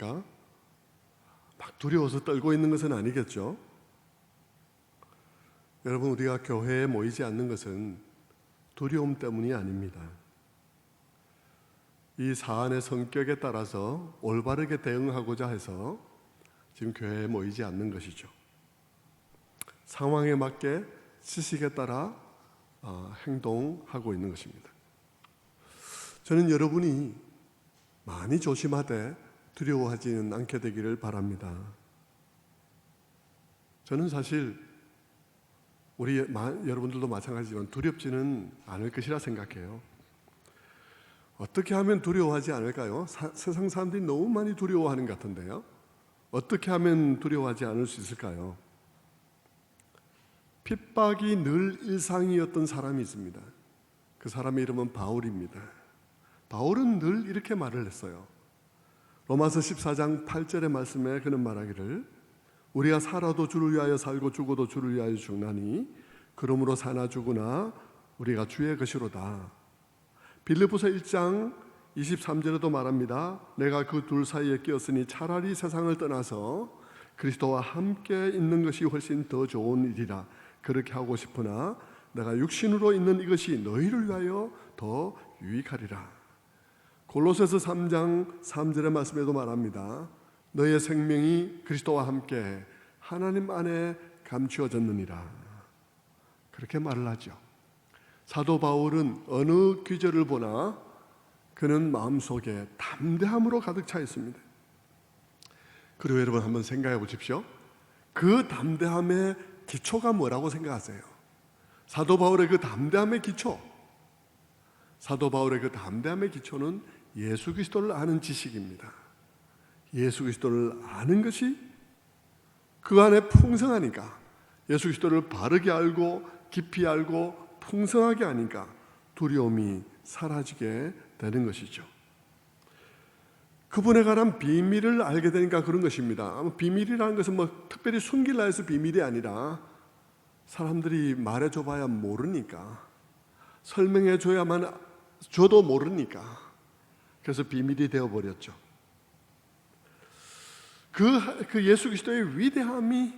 있습니까? 막 두려워서 떨고 있는 것은 아니겠죠? 여러분, 우리가 교회에 모이지 않는 것은 두려움 때문이 아닙니다. 이 사안의 성격에 따라서 올바르게 대응하고자 해서 지금 교회에 모이지 않는 것이죠. 상황에 맞게 지식에 따라 행동하고 있는 것입니다. 저는 여러분이 많이 조심하되 두려워하지는 않게 되기를 바랍니다. 저는 사실 여러분들도 마찬가지지만 두렵지는 않을 것이라 생각해요. 어떻게 하면 두려워하지 않을까요? 세상 사람들이 너무 많이 두려워하는 것 같은데요. 어떻게 하면 두려워하지 않을 수 있을까요? 핍박이 늘 일상이었던 사람이 있습니다. 그 사람의 이름은 바울입니다. 바울은 늘 이렇게 말을 했어요. 로마서 14장 8절의 말씀에 그는 말하기를 우리가 살아도 주를 위하여 살고 죽어도 주를 위하여 죽나니 그러므로 사나 죽으나 우리가 주의 것이로다. 빌립보서 1장 23절에도 말합니다. 내가 그 둘 사이에 끼었으니 차라리 세상을 떠나서 그리스도와 함께 있는 것이 훨씬 더 좋은 일이라 그렇게 하고 싶으나 내가 육신으로 있는 이것이 너희를 위하여 더 유익하리라. 골로새서 3장 3절의 말씀에도 말합니다. 너의 생명이 그리스도와 함께 하나님 안에 감추어졌느니라. 그렇게 말을 하죠. 사도 바울은 어느 귀절을 보나 그는 마음속에 담대함으로 가득 차 있습니다. 그리고 여러분 한번 생각해 보십시오. 그 담대함의 기초가 뭐라고 생각하세요? 사도 바울의 그 담대함의 기초, 사도 바울의 그 담대함의 기초는 예수 그리스도를 아는 지식입니다. 예수 그리스도를 아는 것이 그 안에 풍성하니까, 예수 그리스도를 바르게 알고 깊이 알고 풍성하게 아니까 두려움이 사라지게 되는 것이죠. 그분에 관한 비밀을 알게 되니까 그런 것입니다. 비밀이라는 것은 특별히 숨기려 해서 비밀이 아니라 사람들이 말해줘봐야 모르니까, 설명해줘야만 줘도 모르니까 그래서 비밀이 되어버렸죠. 그 예수 그리스도의 위대함이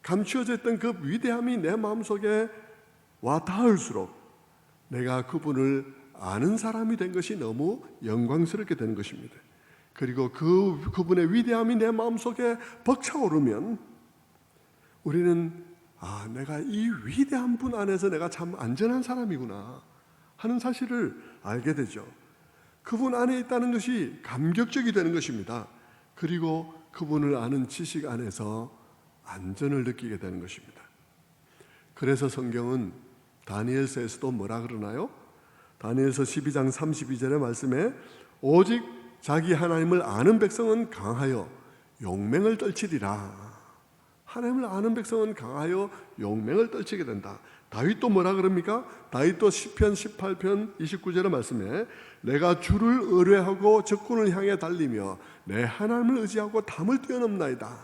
감추어져 있던 그 위대함이 내 마음속에 와 닿을수록 내가 그분을 아는 사람이 된 것이 너무 영광스럽게 되는 것입니다. 그리고 그분의 위대함이 내 마음속에 벅차오르면 우리는 내가 이 위대한 분 안에서 내가 참 안전한 사람이구나 하는 사실을 알게 되죠. 그분 안에 있다는 것이 감격적이 되는 것입니다. 그리고 그분을 아는 지식 안에서 안전을 느끼게 되는 것입니다. 그래서 성경은 다니엘서에서도 뭐라 그러나요? 다니엘서 12장 32절의 말씀에 오직 자기 하나님을 아는 백성은 강하여 용맹을 떨치리라. 하나님을 아는 백성은 강하여 용맹을 떨치게 된다. 다윗도 뭐라 그럽니까? 다윗도 시편 18편 29절의 말씀에 내가 주를 의뢰하고 적군을 향해 달리며 내 하나님을 의지하고 담을 뛰어넘나이다.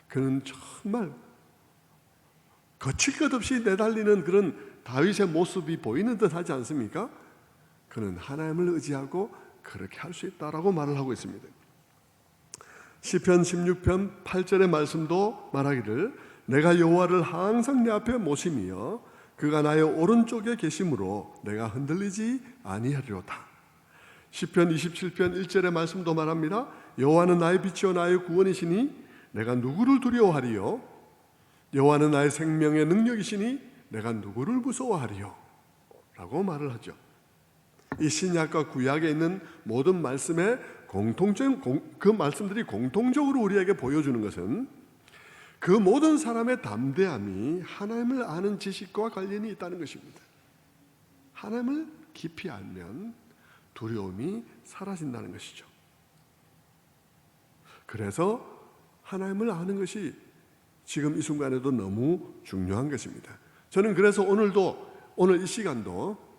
그는 정말 거칠 것 없이 내달리는 그런 다윗의 모습이 보이는 듯 하지 않습니까? 그는 하나님을 의지하고 그렇게 할 수 있다라고 말을 하고 있습니다. 시편 16편 8절의 말씀도 말하기를 내가 여호와를 항상 내 앞에 모심이여 그가 나의 오른쪽에 계심으로 내가 흔들리지 아니하리로다. 시편 27편 1절의 말씀도 말합니다. 여호와는 나의 빛이요 나의 구원이시니 내가 누구를 두려워하리요? 여호와는 나의 생명의 능력이시니 내가 누구를 무서워하리요? 라고 말을 하죠. 이 신약과 구약에 있는 모든 말씀의 그 말씀들이 공통적으로 우리에게 보여주는 것은 그 모든 사람의 담대함이 하나님을 아는 지식과 관련이 있다는 것입니다. 하나님을 깊이 알면 두려움이 사라진다는 것이죠. 그래서 하나님을 아는 것이 지금 이 순간에도 너무 중요한 것입니다. 저는 그래서 오늘 이 시간도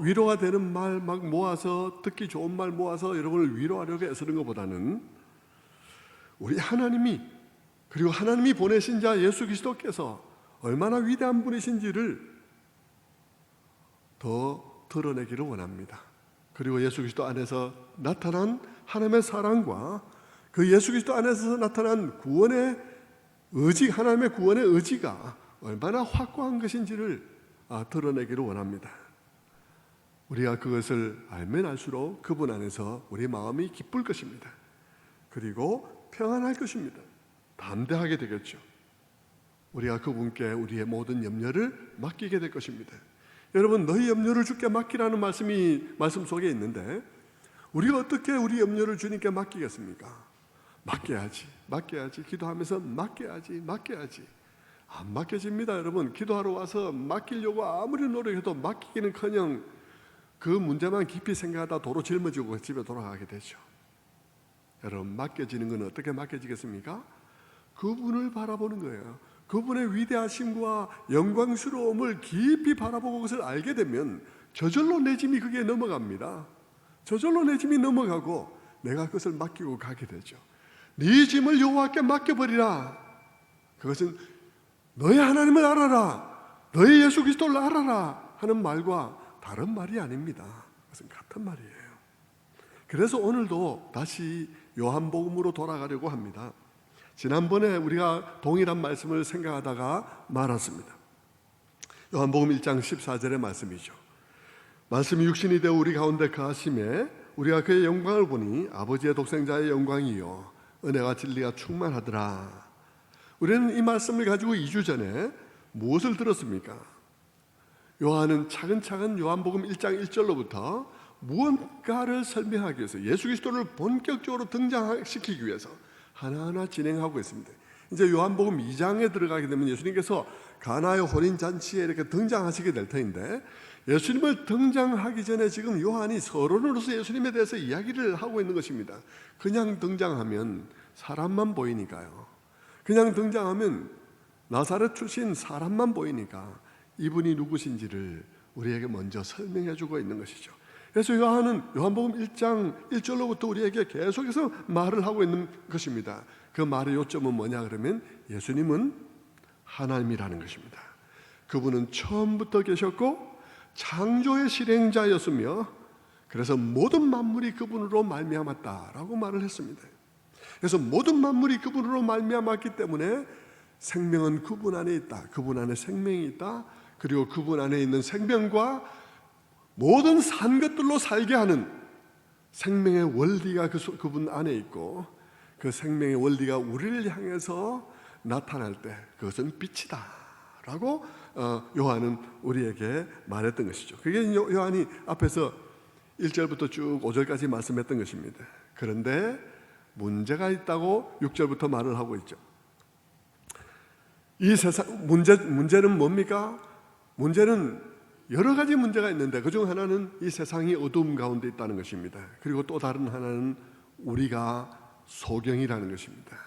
위로가 되는 말 막 모아서 듣기 좋은 말 모아서 여러분을 위로하려고 애쓰는 것보다는 우리 하나님이 그리고 하나님이 보내신 자 예수 그리스도께서 얼마나 위대한 분이신지를 더 드러내기를 원합니다. 그리고 예수 그리스도 안에서 나타난 하나님의 사랑과 그 예수 그리스도 안에서 나타난 구원의 의지, 하나님의 구원의 의지가 얼마나 확고한 것인지를 드러내기를 원합니다. 우리가 그것을 알면 알수록 그분 안에서 우리 마음이 기쁠 것입니다. 그리고 평안할 것입니다. 담대하게 되겠죠. 우리가 그분께 우리의 모든 염려를 맡기게 될 것입니다. 여러분, 너희 염려를 주께 맡기라는 말씀 속에 있는데 우리가 어떻게 우리 염려를 주님께 맡기겠습니까? 맡겨야지. 기도하면서 맡겨야지. 안 맡겨집니다. 여러분, 기도하러 와서 맡기려고 아무리 노력해도 맡기기는커녕 그 문제만 깊이 생각하다 도로 짊어지고 집에 돌아가게 되죠. 여러분, 맡겨지는 건 어떻게 맡겨지겠습니까? 그분을 바라보는 거예요. 그분의 위대하심과 영광스러움을 깊이 바라보고 그것을 알게 되면 저절로 내 짐이 그게 넘어갑니다. 저절로 내 짐이 넘어가고 내가 그것을 맡기고 가게 되죠. 네 짐을 여호와께 맡겨버리라. 그것은 너의 하나님을 알아라, 너의 예수 그리스도를 알아라 하는 말과 다른 말이 아닙니다. 그것은 같은 말이에요. 그래서 오늘도 다시 요한복음으로 돌아가려고 합니다. 지난번에 우리가 동일한 말씀을 생각하다가 말았습니다. 요한복음 1장 14절의 말씀이죠. 말씀이 육신이 되어 우리 가운데 거하심에 우리가 그의 영광을 보니 아버지의 독생자의 영광이요 은혜와 진리가 충만하더라. 우리는 이 말씀을 가지고 2주 전에 무엇을 들었습니까? 요한은 차근차근 요한복음 1장 1절로부터 무언가를 설명하기 위해서 예수 그리스도를 본격적으로 등장시키기 위해서 하나하나 진행하고 있습니다. 이제 요한복음 2장에 들어가게 되면 예수님께서 가나의 혼인잔치에 이렇게 등장하시게 될 터인데, 예수님을 등장하기 전에 지금 요한이 서론으로서 예수님에 대해서 이야기를 하고 있는 것입니다. 그냥 등장하면 사람만 보이니까요. 그냥 등장하면 나사렛 출신 사람만 보이니까 이분이 누구신지를 우리에게 먼저 설명해 주고 있는 것이죠. 그래서 요한은 요한복음 1장 1절로부터 우리에게 계속해서 말을 하고 있는 것입니다. 그 말의 요점은 뭐냐 그러면 예수님은 하나님이라는 것입니다. 그분은 처음부터 계셨고 창조의 실행자였으며 그래서 모든 만물이 그분으로 말미암았다라고 말을 했습니다. 그래서 모든 만물이 그분으로 말미암았기 때문에 생명은 그분 안에 있다. 그분 안에 생명이 있다. 그리고 그분 안에 있는 생명과 모든 산 것들로 살게 하는 생명의 원리가 그분 안에 있고, 그 생명의 원리가 우리를 향해서 나타날 때 그것은 빛이다 라고 요한은 우리에게 말했던 것이죠. 그게 요한이 앞에서 1절부터 쭉 5절까지 말씀했던 것입니다. 그런데 문제가 있다고 6절부터 말을 하고 있죠. 이 세상 문제는 뭡니까? 문제는 여러 가지 문제가 있는데 그중 하나는 이 세상이 어두움 가운데 있다는 것입니다. 그리고 또 다른 하나는 우리가 소경이라는 것입니다.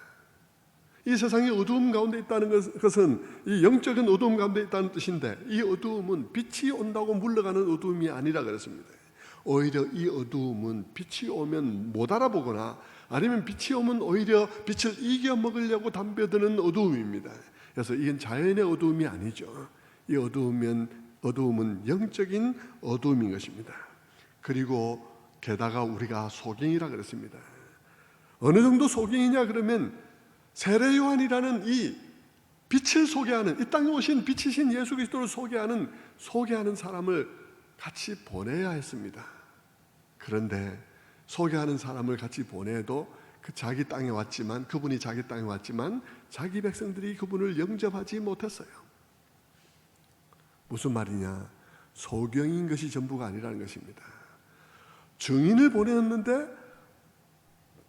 이 세상이 어두움 가운데 있다는 것은 이 영적인 어두움 가운데 있다는 뜻인데, 이 어두움은 빛이 온다고 물러가는 어두움이 아니라 그랬습니다. 오히려 이 어두움은 빛이 오면 못 알아보거나 아니면 빛이 오면 오히려 빛을 이겨 먹으려고 덤벼드는 어두움입니다. 그래서 이건 자연의 어두움이 아니죠. 이 어두움은 영적인 어두움인 것입니다. 그리고 게다가 우리가 소경이라 그랬습니다. 어느 정도 소경이냐 그러면 세례 요한이라는 이 빛을 소개하는, 이 땅에 오신 빛이신 예수 그리스도를 소개하는 사람을 같이 보내야 했습니다. 그런데 소개하는 사람을 같이 보내도 자기 땅에 왔지만, 그분이 자기 땅에 왔지만 자기 백성들이 그분을 영접하지 못했어요. 무슨 말이냐? 소경인 것이 전부가 아니라는 것입니다. 증인을 보냈는데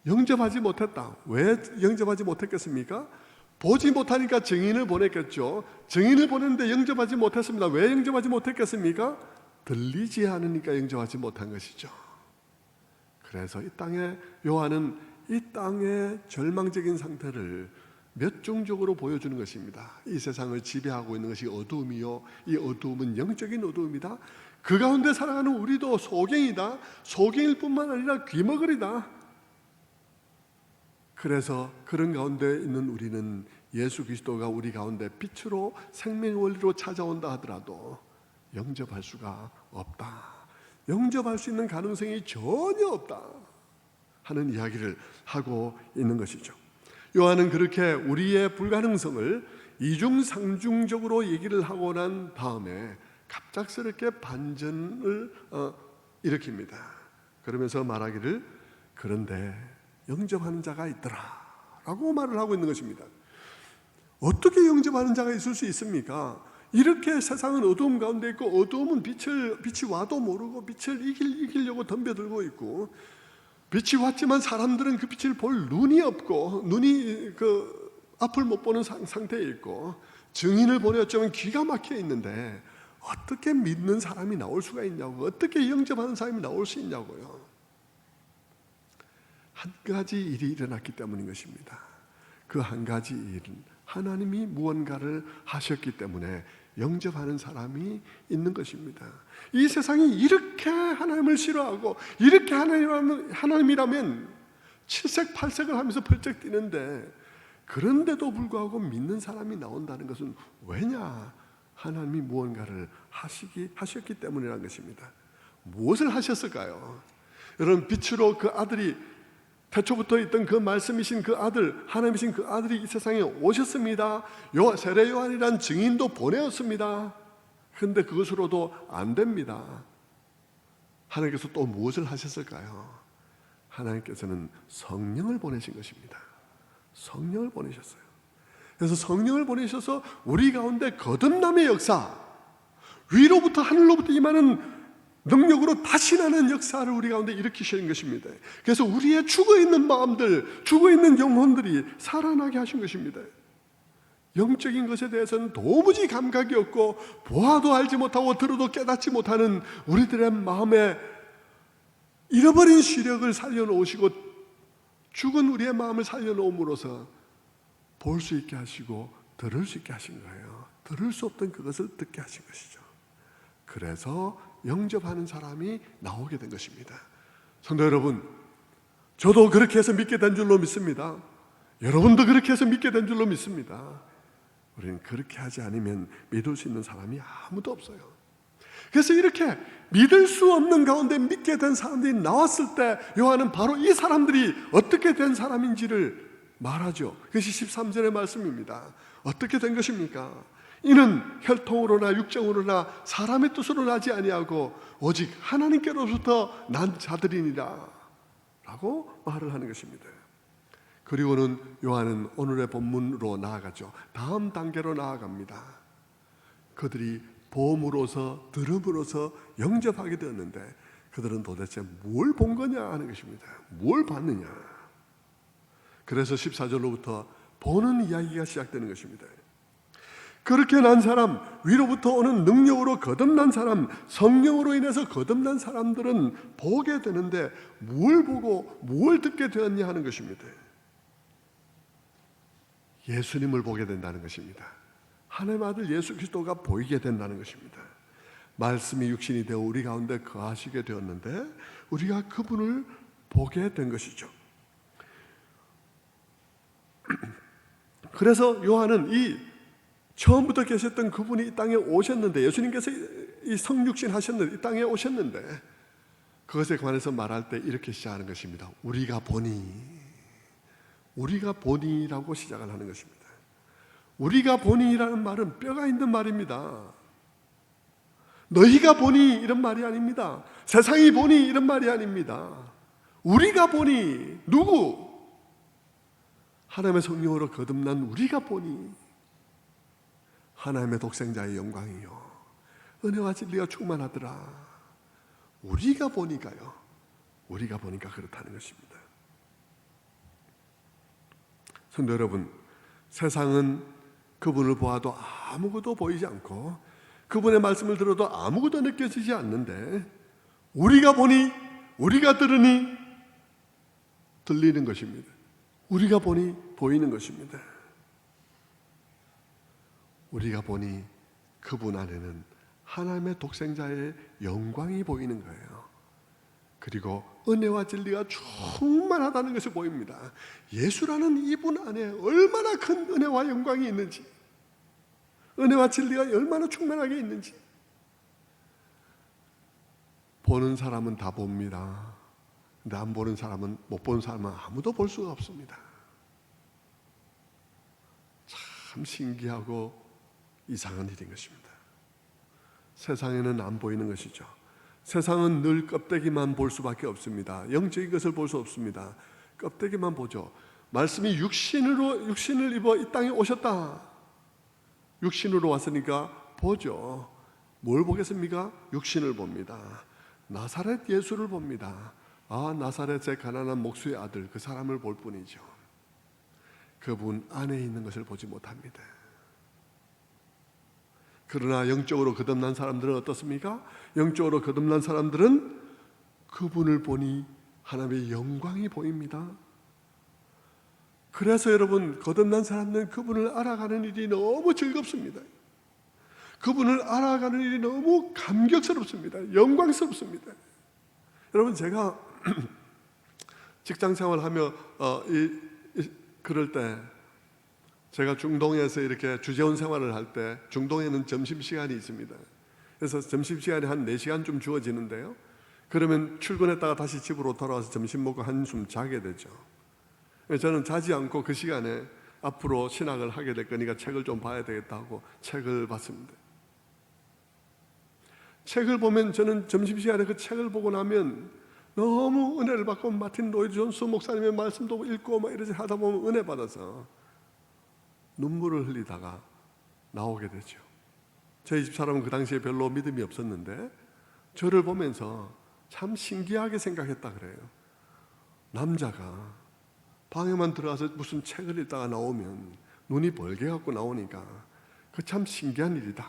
영접하지 못했다. 왜 영접하지 못했겠습니까? 보지 못하니까 증인을 보냈겠죠. 증인을 보냈는데 영접하지 못했습니다. 왜 영접하지 못했겠습니까? 들리지 않으니까 영접하지 못한 것이죠. 그래서 요한은 이 땅의 절망적인 상태를 몇중적으로 보여주는 것입니다. 이 세상을 지배하고 있는 것이 어두움이요, 이 어두움은 영적인 어두움이다. 그 가운데 살아가는 우리도 소경이다. 소경일 뿐만 아니라 귀머거리다. 그래서 그런 가운데 있는 우리는 예수 그리스도가 우리 가운데 빛으로 생명의 원리로 찾아온다 하더라도 영접할 수가 없다. 영접할 수 있는 가능성이 전혀 없다 하는 이야기를 하고 있는 것이죠. 요한은 그렇게 우리의 불가능성을 이중상중적으로 얘기를 하고 난 다음에 갑작스럽게 반전을 일으킵니다. 그러면서 말하기를 그런데 영접하는 자가 있더라 라고 말을 하고 있는 것입니다. 어떻게 영접하는 자가 있을 수 있습니까? 이렇게 세상은 어두움 가운데 있고 어두움은 빛이 와도 모르고 빛을 이기려고 덤벼들고 있고 빛이 왔지만 사람들은 그 빛을 볼 눈이 없고 눈이 그 앞을 못 보는 상태에 있고 증인을 보내었지만 귀가 막혀 있는데 어떻게 믿는 사람이 나올 수가 있냐고, 어떻게 영접하는 사람이 나올 수 있냐고요. 한 가지 일이 일어났기 때문인 것입니다. 그 한 가지 일은 하나님이 무언가를 하셨기 때문에 영접하는 사람이 있는 것입니다. 이 세상이 이렇게 하나님을 싫어하고 이렇게 하나님이라면 칠색팔색을 하면서 펄쩍 뛰는데 그런데도 불구하고 믿는 사람이 나온다는 것은 왜냐? 하나님이 무언가를 하셨기 때문이라는 것입니다. 무엇을 하셨을까요? 여러분, 빛으로 그 아들이 태초부터 있던 그 말씀이신 그 아들, 하나님이신 그 아들이 이 세상에 오셨습니다. 세례 요한이란 증인도 보내었습니다. 그런데 그것으로도 안 됩니다. 하나님께서 또 무엇을 하셨을까요? 하나님께서는 성령을 보내신 것입니다. 성령을 보내셨어요. 그래서 성령을 보내셔서 우리 가운데 거듭남의 역사, 위로부터 하늘로부터 임하는 능력으로 다시 나는 역사를 우리 가운데 일으키시는 것입니다. 그래서 우리의 죽어있는 마음들, 죽어있는 영혼들이 살아나게 하신 것입니다. 영적인 것에 대해서는 도무지 감각이 없고 보아도 알지 못하고 들어도 깨닫지 못하는 우리들의 마음에 잃어버린 시력을 살려놓으시고 죽은 우리의 마음을 살려놓음으로써 볼 수 있게 하시고 들을 수 있게 하신 거예요. 들을 수 없던 그것을 듣게 하신 것이죠. 그래서 영접하는 사람이 나오게 된 것입니다. 성도 여러분, 저도 그렇게 해서 믿게 된 줄로 믿습니다. 여러분도 그렇게 해서 믿게 된 줄로 믿습니다. 우리는 그렇게 하지 않으면 믿을 수 있는 사람이 아무도 없어요. 그래서 이렇게 믿을 수 없는 가운데 믿게 된 사람들이 나왔을 때 요한은 바로 이 사람들이 어떻게 된 사람인지를 말하죠. 그것이 13절의 말씀입니다. 어떻게 된 것입니까? 이는 혈통으로나 육정으로나 사람의 뜻으로 나지 아니하고 오직 하나님께로부터 난 자들이니라 라고 말을 하는 것입니다. 그리고는 요한은 오늘의 본문으로 나아가죠. 다음 단계로 나아갑니다. 그들이 봄으로서 들음으로서 영접하게 되었는데 그들은 도대체 뭘 본 거냐 하는 것입니다. 뭘 봤느냐. 그래서 14절로부터 보는 이야기가 시작되는 것입니다. 그렇게 난 사람, 위로부터 오는 능력으로 거듭난 사람, 성령으로 인해서 거듭난 사람들은 보게 되는데 뭘 보고 뭘 듣게 되었냐 하는 것입니다. 예수님을 보게 된다는 것입니다. 하나님 아들 예수 그리스도가 보이게 된다는 것입니다. 말씀이 육신이 되어 우리 가운데 거하시게 되었는데 우리가 그분을 보게 된 것이죠. 그래서 요한은 이 처음부터 계셨던 그분이 이 땅에 오셨는데, 예수님께서 이 성육신 하셨는데 이 땅에 오셨는데 그것에 관해서 말할 때 이렇게 시작하는 것입니다. 우리가 보니라고 시작을 하는 것입니다. 우리가 보니라는 말은 뼈가 있는 말입니다. 너희가 보니 이런 말이 아닙니다. 세상이 보니 이런 말이 아닙니다. 우리가 보니, 누구? 하나님의 성령으로 거듭난 우리가 보니 하나님의 독생자의 영광이요 은혜와 진리가 충만하더라. 우리가 보니까요. 우리가 보니까 그렇다는 것입니다. 성도 여러분, 세상은 그분을 보아도 아무것도 보이지 않고 그분의 말씀을 들어도 아무것도 느껴지지 않는데 우리가 보니, 우리가 들으니 들리는 것입니다. 우리가 보니 보이는 것입니다. 우리가 보니 그분 안에는 하나님의 독생자의 영광이 보이는 거예요. 그리고 은혜와 진리가 충만하다는 것이 보입니다. 예수라는 이분 안에 얼마나 큰 은혜와 영광이 있는지, 은혜와 진리가 얼마나 충만하게 있는지, 보는 사람은 다 봅니다. 근데 안 보는 사람은, 못 보는 사람은 아무도 볼 수가 없습니다. 참 신기하고 이상한 일인 것입니다. 세상에는 안 보이는 것이죠. 세상은 늘 껍데기만 볼 수밖에 없습니다. 영적인 것을 볼 수 없습니다. 껍데기만 보죠. 말씀이 육신을 입어 이 땅에 오셨다. 육신으로 왔으니까 보죠. 뭘 보겠습니까? 육신을 봅니다. 나사렛 예수를 봅니다. 아, 나사렛의 가난한 목수의 아들, 그 사람을 볼 뿐이죠. 그분 안에 있는 것을 보지 못합니다. 그러나 영적으로 거듭난 사람들은 어떻습니까? 영적으로 거듭난 사람들은 그분을 보니 하나님의 영광이 보입니다. 그래서 여러분, 거듭난 사람들은 그분을 알아가는 일이 너무 즐겁습니다. 그분을 알아가는 일이 너무 감격스럽습니다. 영광스럽습니다. 여러분, 제가 직장생활하며 그럴 때, 제가 중동에서 이렇게 주재원 생활을 할 때, 중동에는 점심시간이 있습니다. 그래서 점심시간이 한 4시간쯤 주어지는데요, 그러면 출근했다가 다시 집으로 돌아와서 점심 먹고 한숨 자게 되죠. 저는 자지 않고 그 시간에 앞으로 신학을 하게 될 거니까 책을 좀 봐야 되겠다 하고 책을 봤습니다. 책을 보면, 저는 점심시간에 그 책을 보고 나면 너무 은혜를 받고, 마틴 로이드 존스 목사님의 말씀도 읽고 막 이러지 하다 보면 은혜 받아서 눈물을 흘리다가 나오게 되죠. 저희 집사람은 그 당시에 별로 믿음이 없었는데 저를 보면서 참 신기하게 생각했다 그래요. 남자가 방에만 들어가서 무슨 책을 읽다가 나오면 눈이 벌게 갖고 나오니까 그 참 신기한 일이다,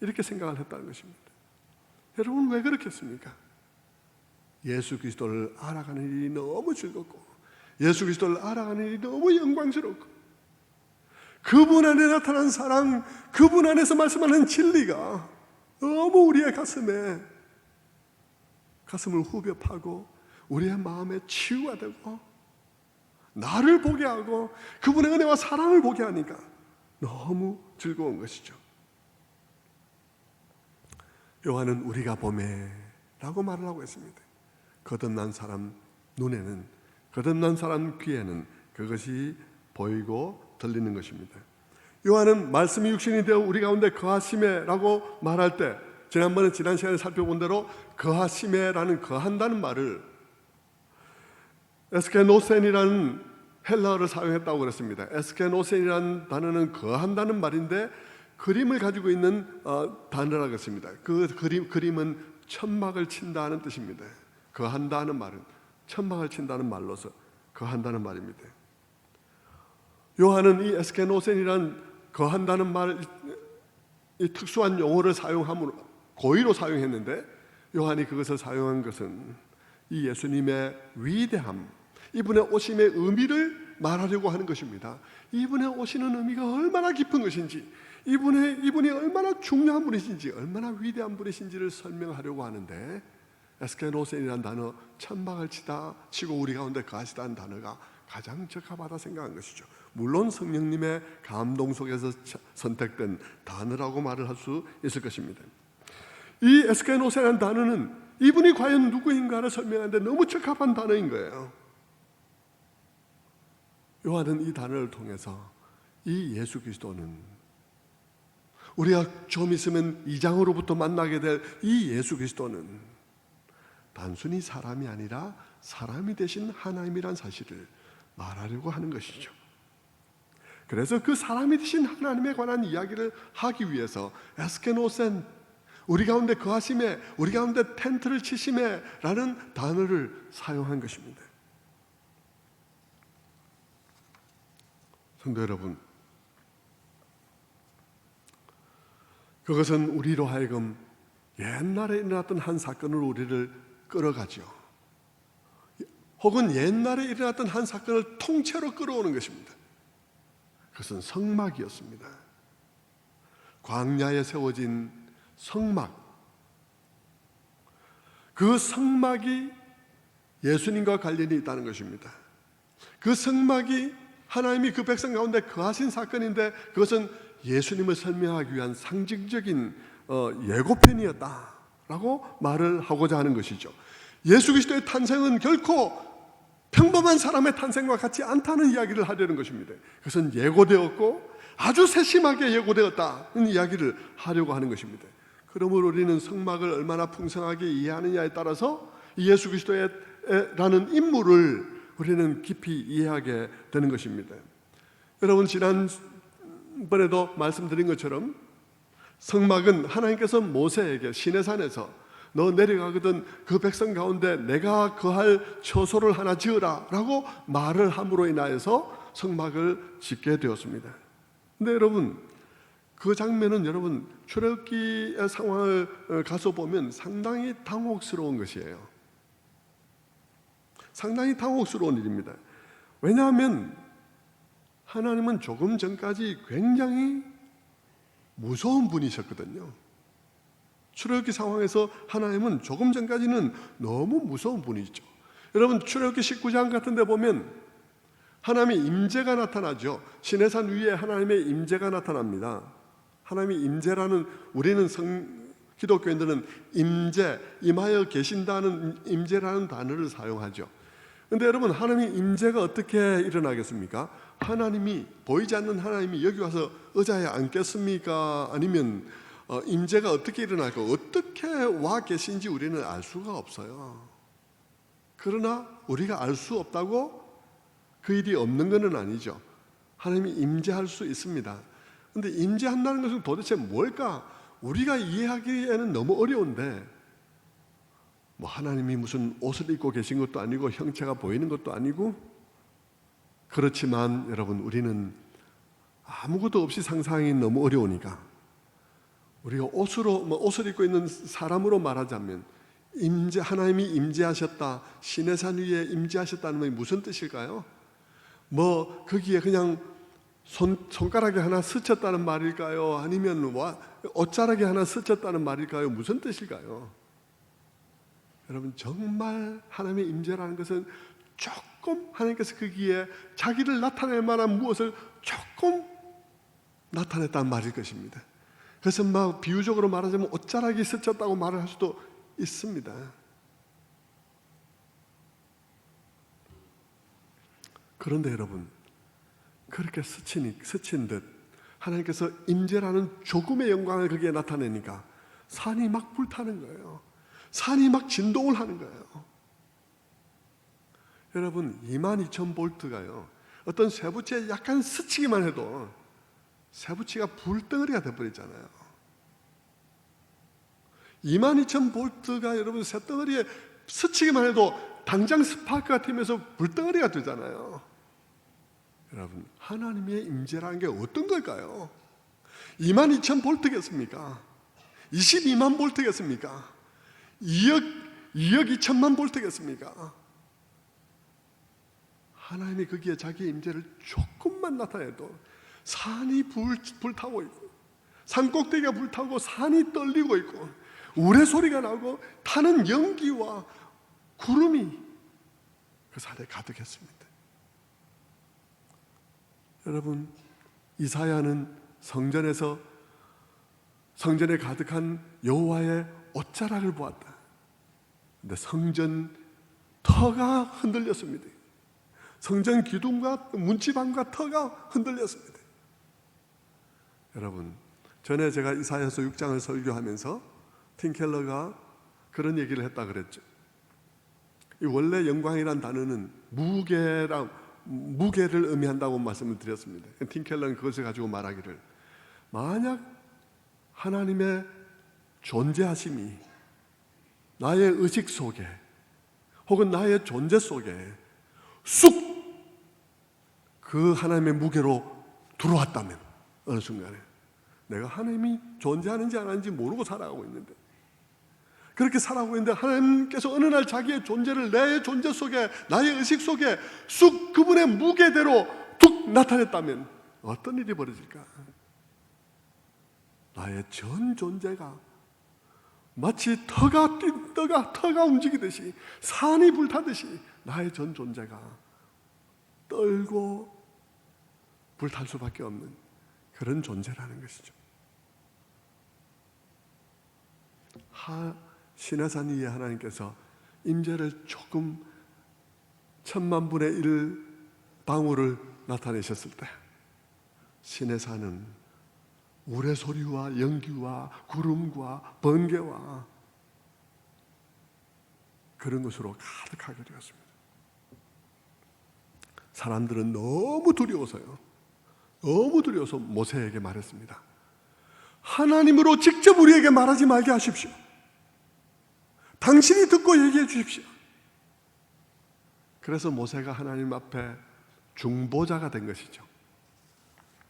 이렇게 생각을 했다는 것입니다. 여러분, 왜 그렇겠습니까? 예수 그리스도를 알아가는 일이 너무 즐겁고, 예수 그리스도를 알아가는 일이 너무 영광스럽고, 그분 안에 나타난 사랑, 그분 안에서 말씀하는 진리가 너무 우리의 가슴을 후벼 파고 우리의 마음에 치유가 되고 나를 보게 하고 그분의 은혜와 사랑을 보게 하니까 너무 즐거운 것이죠. 요한은 우리가 보매 라고 말을 하고 있습니다. 거듭난 사람 눈에는, 거듭난 사람 귀에는 그것이 보이고 들리는 것입니다. 요한은 말씀이 육신이 되어 우리 가운데 거하심에 라고 말할 때, 지난번에 지난 시간에 살펴본 대로 거하심에라는 거한다는 말을 에스케노센이라는 헬라어를 사용했다고 그랬습니다. 에스케노센이라는 단어는 거한다는 말인데 그림을 가지고 있는 단어라고 했습니다. 그 그림은 천막을 친다는 뜻입니다. 거한다는 말은 천막을 친다는 말로서 거한다는 말입니다. 요한은 이 에스케노센이란 거한다는 말, 이 특수한 용어를 사용함으로 고의로 사용했는데, 요한이 그것을 사용한 것은 이 예수님의 위대함, 이분의 오심의 의미를 말하려고 하는 것입니다. 이분의 오시는 의미가 얼마나 깊은 것인지, 이분이 얼마나 중요한 분이신지, 얼마나 위대한 분이신지를 설명하려고 하는데, 에스케노센이라는 단어, 천막을 치고 우리 가운데 거하시다는 단어가 가장 적합하다 생각한 것이죠. 물론 성령님의 감동 속에서 선택된 단어라고 말을 할 수 있을 것입니다. 이 에스케노세라는 단어는 이분이 과연 누구인가를 설명하는데 너무 적합한 단어인 거예요. 요한은 이 단어를 통해서 이 예수 그리스도는, 우리가 좀 있으면 2장으로부터 만나게 될 이 예수 그리스도는 단순히 사람이 아니라 사람이 되신 하나님이란 사실을 말하려고 하는 것이죠. 그래서 그 사람이 되신 하나님에 관한 이야기를 하기 위해서 에스케노센, 우리 가운데 거하심에, 우리 가운데 텐트를 치심에 라는 단어를 사용한 것입니다. 성도 여러분, 그것은 우리로 하여금 옛날에 일어났던 한 사건을 우리를 끌어가죠. 혹은 옛날에 일어났던 한 사건을 통째로 끌어오는 것입니다. 그것은 성막이었습니다. 광야에 세워진 성막, 그 성막이 예수님과 관련이 있다는 것입니다. 그 성막이 하나님이 그 백성 가운데 거하신 사건인데, 그것은 예수님을 설명하기 위한 상징적인 예고편이었다라는 라고 말을 하고자 하는 것이죠. 예수 그리스도의 탄생은 결코 평범한 사람의 탄생과 같지 않다는 이야기를 하려는 것입니다. 그것은 예고되었고 아주 세심하게 예고되었다는 이야기를 하려고 하는 것입니다. 그러므로 우리는 성막을 얼마나 풍성하게 이해하느냐에 따라서 예수 그리스도라는 인물을 우리는 깊이 이해하게 되는 것입니다. 여러분, 지난번에도 말씀드린 것처럼 성막은 하나님께서 모세에게 시내산에서 너 내려가거든 그 백성 가운데 내가 거할 처소를 하나 지으라 라고 말을 함으로 인하여서 성막을 짓게 되었습니다. 근데 여러분, 그 장면은 여러분 출애굽기의 상황을 가서 보면 상당히 당혹스러운 것이에요. 상당히 당혹스러운 일입니다. 왜냐하면 하나님은 조금 전까지 굉장히 무서운 분이셨거든요. 출애굽기 상황에서 하나님은 조금 전까지는 너무 무서운 분이죠. 여러분, 출애굽기 19장 같은 데 보면 하나님의 임재가 나타나죠. 시내산 위에 하나님의 임재가 나타납니다. 하나님의 임재라는, 우리는 기독교인들은 임재, 임하여 계신다는 임재라는 단어를 사용하죠. 그런데 여러분, 하나님의 임재가 어떻게 일어나겠습니까? 하나님이, 보이지 않는 하나님이 여기 와서 의자에 앉겠습니까? 아니면 임재가 어떻게 일어날까? 어떻게 와 계신지 우리는 알 수가 없어요. 그러나 우리가 알 수 없다고 그 일이 없는 것은 아니죠. 하나님이 임재할 수 있습니다. 그런데 임재한다는 것은 도대체 뭘까? 우리가 이해하기에는 너무 어려운데, 뭐 하나님이 무슨 옷을 입고 계신 것도 아니고 형체가 보이는 것도 아니고, 그렇지만 여러분, 우리는 아무것도 없이 상상이 너무 어려우니까 우리가 옷을 입고 있는 사람으로 말하자면 하나님이 임재하셨다, 시내산 위에 임재하셨다는 말이 무슨 뜻일까요? 뭐 거기에 그냥 손가락에 하나 스쳤다는 말일까요? 아니면 옷자락에 하나 스쳤다는 말일까요? 무슨 뜻일까요? 여러분, 정말 하나님의 임재라는 것은 조금 하나님께서 거기에 자기를 나타낼 만한 무엇을 조금 나타냈다는 말일 것입니다. 그래서 막 비유적으로 말하자면 옷자락이 스쳤다고 말을 할 수도 있습니다. 그런데 여러분, 그렇게 스친 듯 하나님께서 임재라는 조금의 영광을 거기에 나타내니까 산이 막 불타는 거예요. 산이 막 진동을 하는 거예요. 여러분, 22,000볼트가요, 어떤 쇠붙이에 약간 스치기만 해도 쇠붙이가 불덩어리가 돼버리잖아요. 22,000볼트가 여러분 쇠덩어리에 스치기만 해도 당장 스파크가 튀면서 불덩어리가 되잖아요. 여러분, 하나님의 임재라는 게 어떤 걸까요? 22,000볼트겠습니까? 22만 볼트겠습니까? 2억 2천만 볼트겠습니까? 하나님이 거기에 자기의 임재를 조금만 나타내도 산이 불타고 있고, 산꼭대기가 불타고 산이 떨리고 있고, 우레소리가 나고 타는 연기와 구름이 그 산에 가득했습니다. 여러분, 이사야는 성전에 가득한 여호와의 옷자락을 보았다. 근데 성전 터가 흔들렸습니다. 성전 기둥과 문지방과 터가 흔들렸습니다. 여러분, 전에 제가 이사야서 6장을 설교하면서 팀 켈러가 그런 얘기를 했다 그랬죠. 이 원래 영광이란 단어는 무게를 의미한다고 말씀을 드렸습니다. 팀 켈러는 그것을 가지고 말하기를, 만약 하나님의 존재하심이 나의 의식 속에 혹은 나의 존재 속에 쑥 그 하나님의 무게로 들어왔다면, 어느 순간에 내가 하나님이 존재하는지 안 하는지 모르고 살아가고 있는데, 그렇게 살아가고 있는데 하나님께서 어느 날 자기의 존재를 내 존재 속에, 나의 의식 속에 쑥 그분의 무게대로 툭 나타냈다면 어떤 일이 벌어질까? 나의 전 존재가 마치 터가 움직이듯이, 산이 불타듯이 나의 전 존재가 떨고 불탈 수밖에 없는 그런 존재라는 것이죠. 시내산 위에 하나님께서 임재를 조금 1000만분의 1 방울을 나타내셨을 때 시내산은 우레소리와 연기와 구름과 번개와 그런 것으로 가득하게 되었습니다. 사람들은 너무 두려워서요. 너무 두려워서 모세에게 말했습니다. 하나님으로 직접 우리에게 말하지 말게 하십시오. 당신이 듣고 얘기해 주십시오. 그래서 모세가 하나님 앞에 중보자가 된 것이죠.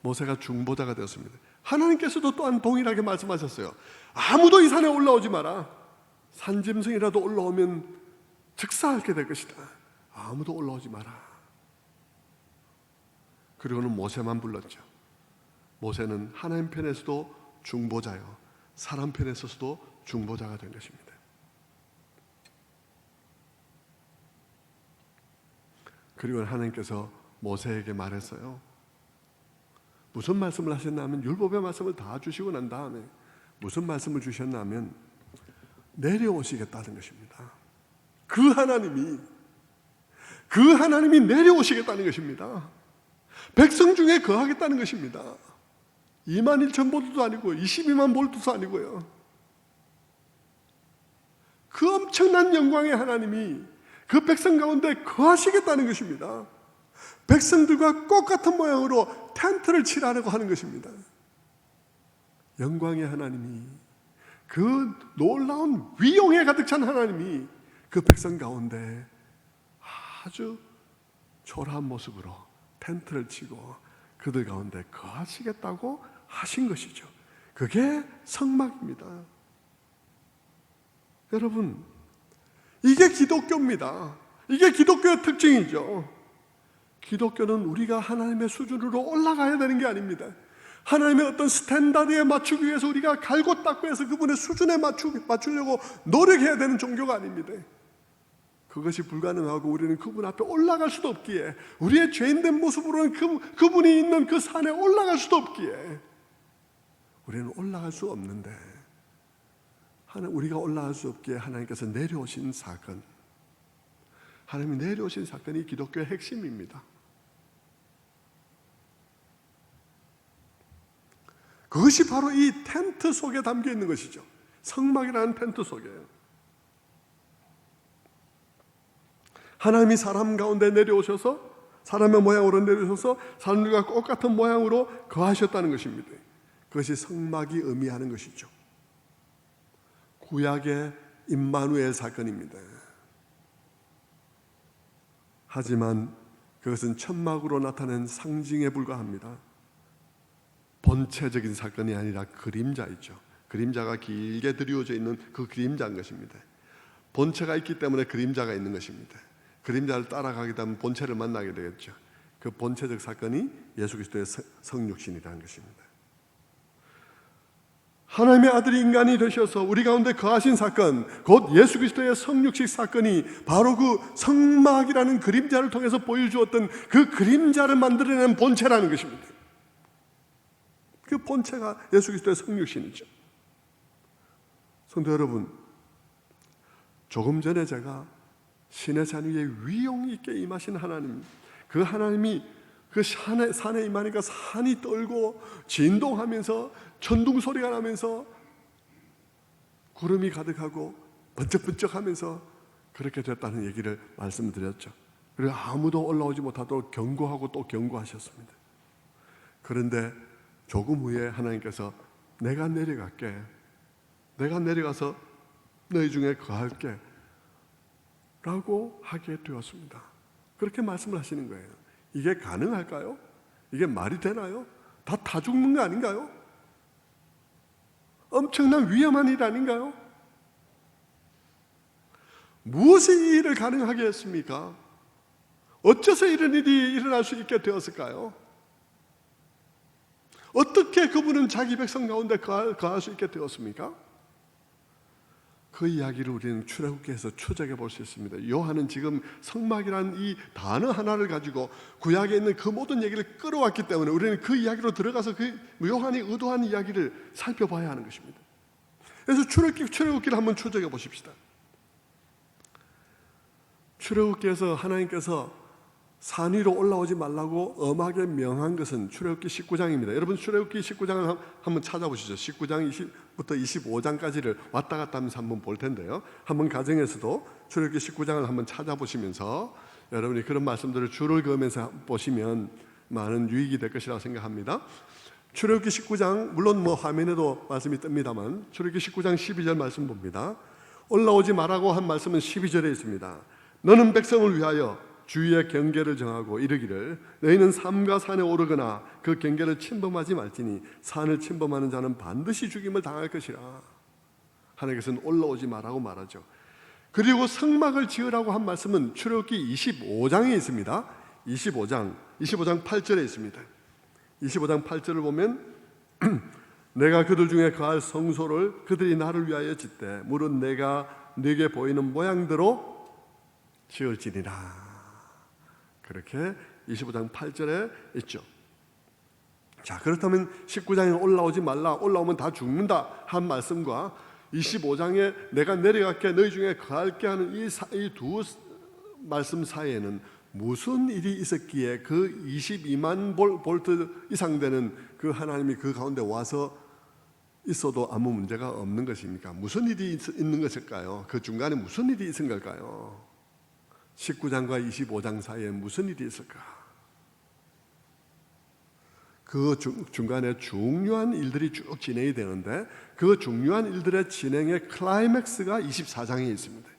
모세가 중보자가 되었습니다. 하나님께서도 또한 동일하게 말씀하셨어요. 아무도 이 산에 올라오지 마라. 산짐승이라도 올라오면 즉사하게 될 것이다. 아무도 올라오지 마라. 그리고는 모세만 불렀죠. 모세는 하나님 편에서도 중보자요, 사람 편에서도 중보자가 된 것입니다. 그리고 하나님께서 모세에게 말했어요. 무슨 말씀을 하셨냐면, 율법의 말씀을 다 주시고 난 다음에 무슨 말씀을 주셨냐면 내려오시겠다는 것입니다. 그 하나님이 내려오시겠다는 것입니다. 백성 중에 거하겠다는 것입니다. 21,000볼트도 아니고 22만 볼트도 아니고요. 그 엄청난 영광의 하나님이 그 백성 가운데 거하시겠다는 것입니다. 백성들과 똑같은 모양으로 텐트를 칠하려고 하는 것입니다. 영광의 하나님이, 그 놀라운 위용에 가득 찬 하나님이 그 백성 가운데 아주 초라한 모습으로 텐트를 치고 그들 가운데 거하시겠다고 하신 것이죠. 그게 성막입니다. 여러분, 이게 기독교입니다. 이게 기독교의 특징이죠. 기독교는 우리가 하나님의 수준으로 올라가야 되는 게 아닙니다. 하나님의 어떤 스탠다드에 맞추기 위해서 우리가 갈고 닦고 해서 그분의 수준에 맞추려고 노력해야 되는 종교가 아닙니다. 그것이 불가능하고 우리는 그분 앞에 올라갈 수도 없기에, 우리의 죄인된 모습으로는 그분이 있는 그 산에 올라갈 수도 없기에 우리는 올라갈 수 없는데, 우리가 올라갈 수 없기에 하나님께서 내려오신 사건, 하나님이 내려오신 사건이 기독교의 핵심입니다. 그것이 바로 이 텐트 속에 담겨 있는 것이죠. 성막이라는 텐트 속에요. 하나님이 사람 가운데 내려오셔서, 사람의 모양으로 내려오셔서 사람들과 똑같은 모양으로 거하셨다는 것입니다. 그것이 성막이 의미하는 것이죠. 구약의 임마누엘 사건입니다. 하지만 그것은 천막으로 나타낸 상징에 불과합니다. 본체적인 사건이 아니라 그림자이죠. 그림자가 길게 드리워져 있는 그 그림자인 것입니다. 본체가 있기 때문에 그림자가 있는 것입니다. 그림자를 따라가게 되면 본체를 만나게 되겠죠. 그 본체적 사건이 예수 그리스도의 성육신이라는 것입니다. 하나님의 아들이 인간이 되셔서 우리 가운데 거하신 사건, 곧 예수 그리스도의 성육신 사건이 바로 그 성막이라는 그림자를 통해서 보여주었던 그 그림자를 만들어낸 본체라는 것입니다. 그 본체가 예수 그리스도의 성육신이죠. 성도 여러분, 조금 전에 제가 신의 산 위에 위용 있게 임하신 하나님, 그 하나님이 그 산에 임하니까 산이 떨고 진동하면서 천둥 소리가 나면서 구름이 가득하고 번쩍번쩍하면서 그렇게 됐다는 얘기를 말씀드렸죠. 그리고 아무도 올라오지 못하도록 경고하고 또 경고하셨습니다. 그런데 조금 후에 하나님께서 내가 내려갈게, 내가 내려가서 너희 중에 거할게 라고 하게 되었습니다. 그렇게 말씀을 하시는 거예요. 이게 가능할까요? 이게 말이 되나요? 다 죽는 거 아닌가요? 엄청난 위험한 일 아닌가요? 무엇이 이 일을 가능하게 했습니까? 어째서 이런 일이 일어날 수 있게 되었을까요? 어떻게 그분은 자기 백성 가운데 거할 수 있게 되었습니까? 그 이야기를 우리는 출애굽기에서 추적해 볼 수 있습니다. 요한은 지금 성막이라는 이 단어 하나를 가지고 구약에 있는 그 모든 얘기를 끌어왔기 때문에 우리는 그 이야기로 들어가서 그 요한이 의도한 이야기를 살펴봐야 하는 것입니다. 그래서 출애굽기를 한번 추적해 보십시다. 출애굽기에서 하나님께서 산 위로 올라오지 말라고 엄하게 명한 것은 출애굽기 19장입니다. 여러분 출애굽기 19장을 한번 찾아보시죠. 19장 20부터 25장까지를 왔다 갔다 하면서 한번 볼 텐데요. 한번 가정에서도 출애굽기 19장을 한번 찾아보시면서 여러분이 그런 말씀들을 줄을 그으면서 보시면 많은 유익이 될 것이라고 생각합니다. 출애굽기 19장, 물론 화면에도 말씀이 뜹니다만 출애굽기 19장 12절 말씀 봅니다. 올라오지 말라고 한 말씀은 12절에 있습니다. 너는 백성을 위하여 주위의 경계를 정하고 이르기를 너희는 삼가 산에 오르거나 그 경계를 침범하지 말지니 산을 침범하는 자는 반드시 죽임을 당할 것이라. 하나님께서는 올라오지 말라고 말하죠. 그리고 성막을 지으라고 한 말씀은 출애굽기 25장에 있습니다. 25장 8절에 있습니다. 25장 8절을 보면 내가 그들 중에 거할 성소를 그들이 나를 위하여 짓되 물은 내가 네게 보이는 모양대로 지을지니라. 그렇게 25장 8절에 있죠. 자, 그렇다면 19장에 올라오지 말라, 올라오면 다 죽는다 한 말씀과 25장에 내가 내려갈게 너희 중에 거할게 하는 이 두 말씀 사이에는 무슨 일이 있었기에 그 22만 볼트 이상 되는 그 하나님이 그 가운데 와서 있어도 아무 문제가 없는 것입니까? 무슨 일이 있는 것일까요? 그 중간에 무슨 일이 있은 걸까요? 19장과 25장 사이에 무슨 일이 있을까? 그 중간에 중요한 일들이 쭉 진행이 되는데 그 중요한 일들의 진행의 클라이맥스가 24장에 있습니다.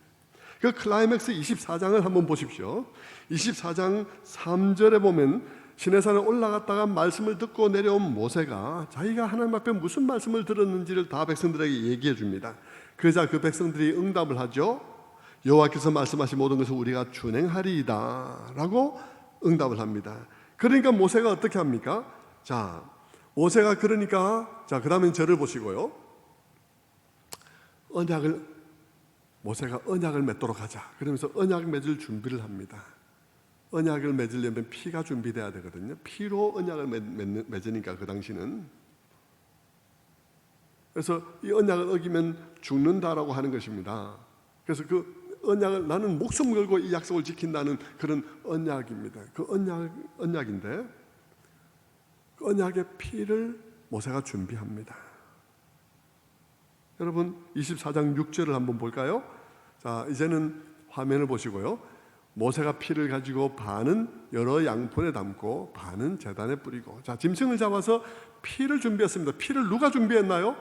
그 클라이맥스 24장을 한번 보십시오. 24장 3절에 보면 시내산에 올라갔다가 말씀을 듣고 내려온 모세가 자기가 하나님 앞에 무슨 말씀을 들었는지를 다 백성들에게 얘기해 줍니다. 그러자 그 백성들이 응답을 하죠. 여호와께서 말씀하신 모든 것을 우리가 준행하리이다 라고 응답을 합니다. 그러니까 모세가 어떻게 합니까? 자, 모세가 그러니까 자, 그 다음에 저를 보시고요. 모세가 언약을 맺도록 하자. 그러면서 언약 맺을 준비를 합니다. 언약을 맺으려면 피가 준비돼야 되거든요. 피로 언약을 맺으니까 그 당시는. 그래서 이 언약을 어기면 죽는다라고 하는 것입니다. 그래서 그 언약을 나는 목숨 걸고 이 약속을 지킨다는 그런 언약입니다. 그 언약인데 그 언약의 피를 모세가 준비합니다. 여러분 24장 6절을 한번 볼까요? 자, 이제는 화면을 보시고요. 모세가 피를 가지고 반은 여러 양푼에 담고 반은 제단에 뿌리고. 자, 짐승을 잡아서 피를 준비했습니다. 피를 누가 준비했나요?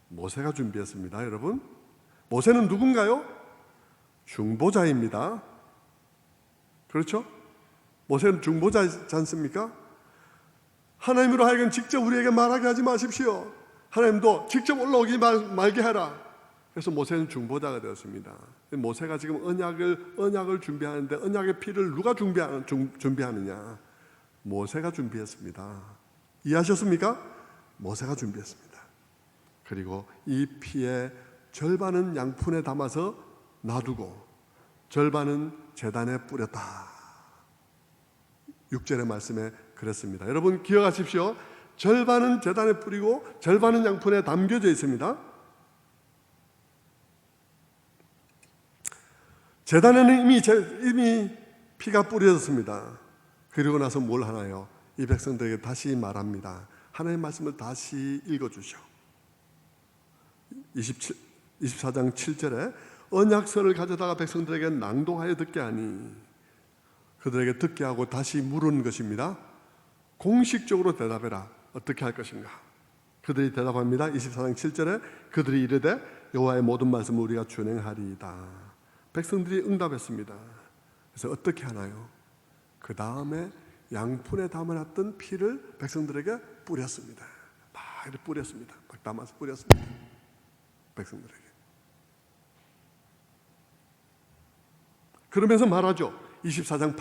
모세가 준비했습니다. 여러분, 모세는 누군가요? 중보자입니다. 그렇죠? 모세는 중보자지 않습니까? 하나님으로 하여금 직접 우리에게 말하게 하지 마십시오. 하나님도 직접 올라오기 말게 하라. 그래서 모세는 중보자가 되었습니다. 모세가 지금 언약을 준비하는데 언약의 피를 누가 준비하느냐? 모세가 준비했습니다. 이해하셨습니까? 모세가 준비했습니다. 그리고 이 피의 절반은 양푼에 담아서 놔두고 절반은 제단에 뿌렸다. 6절의 말씀에 그랬습니다. 여러분 기억하십시오. 절반은 제단에 뿌리고 절반은 양푼에 담겨져 있습니다. 제단에는 이미 피가 뿌려졌습니다. 그리고 나서 뭘 하나요? 이 백성들에게 다시 말합니다. 하나님의 말씀을 다시 읽어주죠. 24장 7절에 언약서를 가져다가 백성들에게 낭독하여 듣게 하니 그들에게 듣게 하고 다시 물은 것입니다. 공식적으로 대답해라. 어떻게 할 것인가? 그들이 대답합니다. 24장 7절에 그들이 이르되 여호와의 모든 말씀을 우리가 준행하리이다. 백성들이 응답했습니다. 그래서 어떻게 하나요? 그 다음에 양푼에 담아놨던 피를 백성들에게 뿌렸습니다. 막 이렇게 뿌렸습니다. 막 담아서 뿌렸습니다. 백성들에게. 그러면서 말하죠. 24장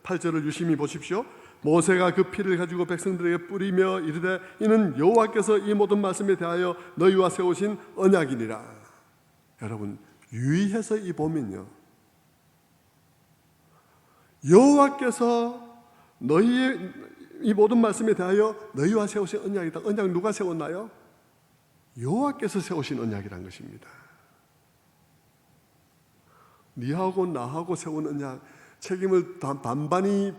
8절을 유심히 보십시오. 모세가 그 피를 가지고 백성들에게 뿌리며 이르되 이는 여호와께서 이 모든 말씀에 대하여 너희와 세우신 언약이니라. 여러분 유의해서 이 보면요, 여호와께서 너희의 이 모든 말씀에 대하여 너희와 세우신 언약이다. 언약 누가 세웠나요? 여호와께서 세우신 언약이란 것입니다. 니하고 나하고 세운 언약, 책임을 반반이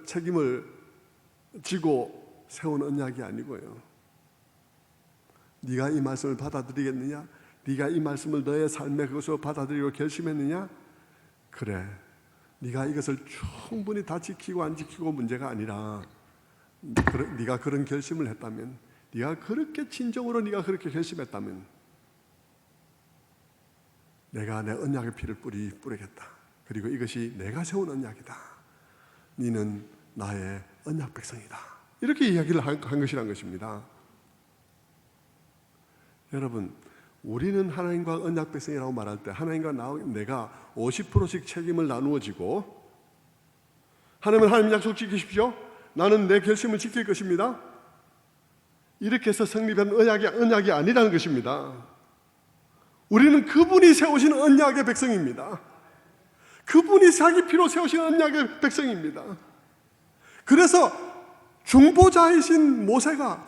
책임을 지고 세운 언약이 아니고요. 네가 이 말씀을 받아들이겠느냐? 네가 이 말씀을 너의 삶의 그것으로 받아들이고 결심했느냐? 그래, 네가 이것을 충분히 다 지키고 안 지키고 문제가 아니라 네가 그런 결심을 했다면, 네가 그렇게 진정으로 네가 그렇게 결심했다면 내가 내 언약의 피를 뿌리겠다. 그리고 이것이 내가 세운 언약이다. 너는 나의 언약 백성이다. 이렇게 이야기를 한 것이란 것입니다. 여러분, 우리는 하나님과 언약 백성이라고 말할 때 하나님과 내가 50%씩 책임을 나누어지고, 하나님은 하나님 약속 지키십시오, 나는 내 결심을 지킬 것입니다, 이렇게 해서 성립한 언약이 아니라는 것입니다. 우리는 그분이 세우신 언약의 백성입니다. 그분이 자기 피로 세우신 언약의 백성입니다. 그래서 중보자인 모세가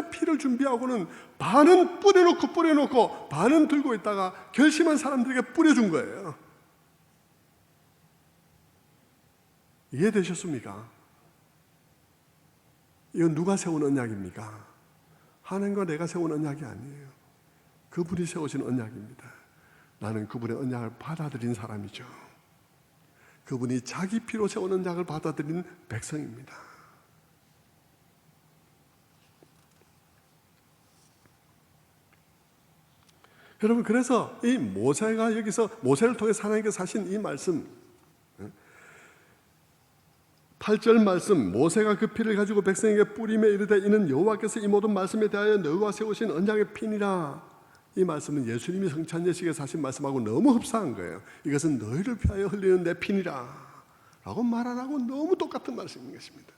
피를 준비하고는 반은 뿌려놓고 반은 들고 있다가 결심한 사람들에게 뿌려준 거예요. 이해되셨습니까? 이건 누가 세운 언약입니까? 하나님과 내가 세운 언약이 아니에요. 그분이 세우신 언약입니다. 나는 그분의 언약을 받아들인 사람이죠. 그분이 자기 피로 세운 언약을 받아들인 백성입니다. 여러분, 그래서 이 모세가 여기서 모세를 통해서 하나님께서 하신 이 말씀, 8절 말씀, 모세가 그 피를 가지고 백성에게 뿌리며 이르되 이는 여호와께서 이 모든 말씀에 대하여 너희와 세우신 언약의 피니라. 이 말씀은 예수님이 성찬 예식에서 하신 말씀하고 너무 흡사한 거예요. 이것은 너희를 피하여 흘리는 내 피니라 라고 말 안 하고 너무 똑같은 말씀인 것입니다.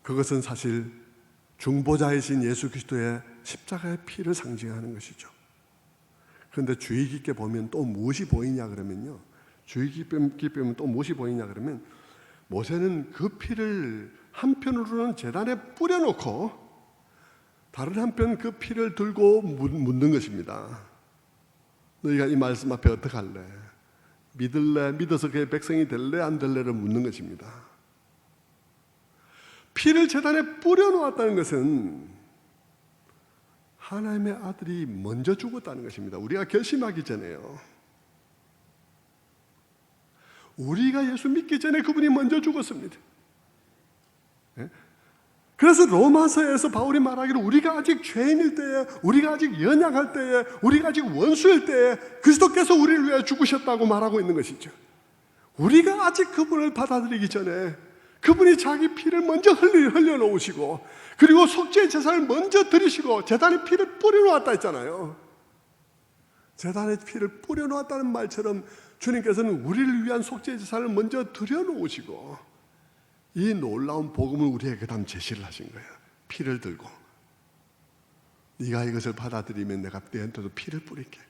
그것은 사실 중보자이신 예수 그리스도의 십자가의 피를 상징하는 것이죠. 그런데 주의 깊게 보면 또 무엇이 보이냐 그러면요, 주의 깊게 보면 또 무엇이 보이냐 그러면, 모세는 그 피를 한편으로는 제단에 뿌려놓고 다른 한편 그 피를 들고 묻는 것입니다. 너희가 이 말씀 앞에 어떻게 할래? 믿을래? 믿어서 그의 백성이 될래? 안 될래를 묻는 것입니다. 피를 제단에 뿌려놓았다는 것은 하나님의 아들이 먼저 죽었다는 것입니다. 우리가 결심하기 전에요. 우리가 예수 믿기 전에 그분이 먼저 죽었습니다. 그래서 로마서에서 바울이 말하기를 우리가 아직 죄인일 때에, 우리가 아직 연약할 때에, 우리가 아직 원수일 때에 그리스도께서 우리를 위해 죽으셨다고 말하고 있는 것이죠. 우리가 아직 그분을 받아들이기 전에 그분이 자기 피를 먼저 흘려놓으시고, 그리고 속죄의 제사를 먼저 드리시고 제단에 피를 뿌려놓았다 했잖아요. 제단에 피를 뿌려놓았다는 말처럼 주님께서는 우리를 위한 속죄의 제사를 먼저 드려놓으시고 이 놀라운 복음을 우리에게 그 다음 제시를 하신 거예요. 피를 들고, 네가 이것을 받아들이면 내가 너한테도 피를 뿌릴게.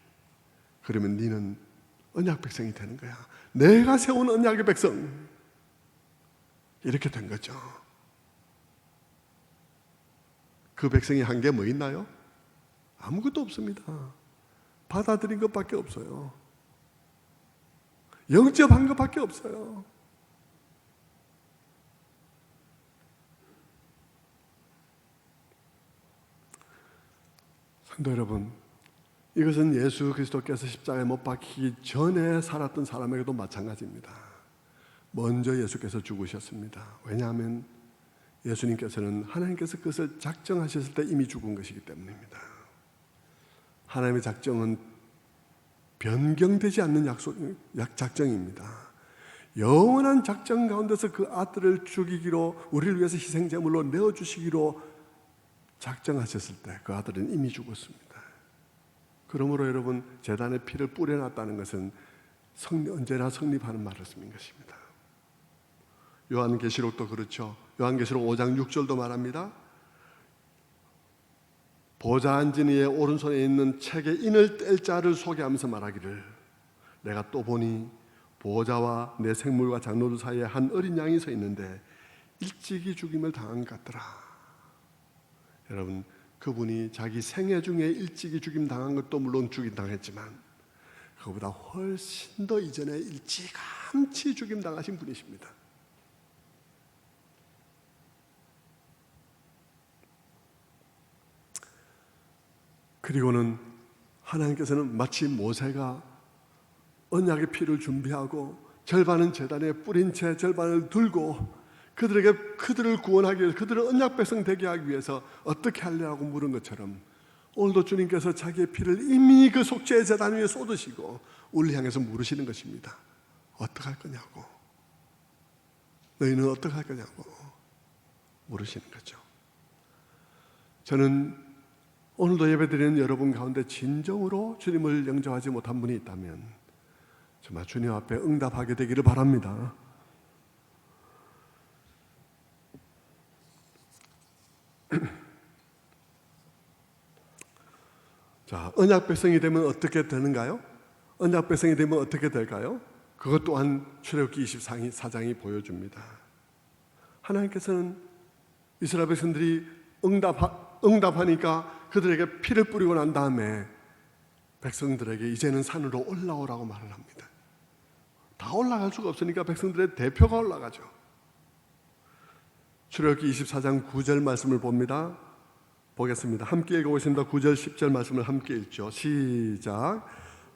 그러면 네는 언약 백성이 되는 거야. 내가 세운 언약의 백성. 이렇게 된 거죠. 그 백성이 한 게 뭐 있나요? 아무것도 없습니다. 받아들인 것밖에 없어요. 영접한 것밖에 없어요. 성도 여러분, 이것은 예수 그리스도께서 십자가에 못 박히기 전에 살았던 사람에게도 마찬가지입니다. 먼저 예수께서 죽으셨습니다. 왜냐하면 예수님께서는 하나님께서 그것을 작정하셨을 때 이미 죽은 것이기 때문입니다. 하나님의 작정은 변경되지 않는 작정입니다. 영원한 작정 가운데서 그 아들을 죽이기로, 우리를 위해서 희생제물로 내어주시기로 작정하셨을 때 그 아들은 이미 죽었습니다. 그러므로 여러분, 제단에 피를 뿌려놨다는 것은 언제나 성립하는 말씀인 것입니다. 요한계시록도 그렇죠. 요한계시록 5장 6절도 말합니다. 보좌 앉은 이의 오른손에 있는 책의 인을 뗄 자를 소개하면서 말하기를, 내가 또 보니 보호자와 내 생물과 장로들 사이에 한 어린 양이 서 있는데 일찍이 죽임을 당한 것 같더라. 여러분, 그분이 자기 생애 중에 일찍이 죽임 당한 것도 물론 죽임 당했지만 그보다 훨씬 더 이전에 일찌감치 죽임 당하신 분이십니다. 그리고는 하나님께서는 마치 모세가 언약의 피를 준비하고 절반은 제단에 뿌린 채 절반을 들고 그들을 구원하기 위해서, 그들을 언약 백성 되게 하기 위해서 어떻게 하려고 물은 것처럼 오늘도 주님께서 자기의 피를 이미 그 속죄의 제단 위에 쏟으시고 우리를 향해서 물으시는 것입니다. 어떻게 할 거냐고, 너희는 어떻게 할 거냐고 물으시는 거죠. 저는 오늘도 예배드리는 여러분 가운데 진정으로 주님을 영접하지 못한 분이 있다면 정말 주님 앞에 응답하게 되기를 바랍니다. 자, 언약 백성이 되면 어떻게 되는가요? 언약 백성이 되면 어떻게 될까요? 그것 또한 출애굽기 24장이 보여줍니다. 하나님께서는 이스라엘 백성들이 응답하니까 그들에게 피를 뿌리고 난 다음에 백성들에게 이제는 산으로 올라오라고 말을 합니다. 다 올라갈 수가 없으니까 백성들의 대표가 올라가죠. 출애굽기 24장 9절 말씀을 봅니다. 보겠습니다. 함께 읽어보십니다. 9절 10절 말씀을 함께 읽죠. 시작.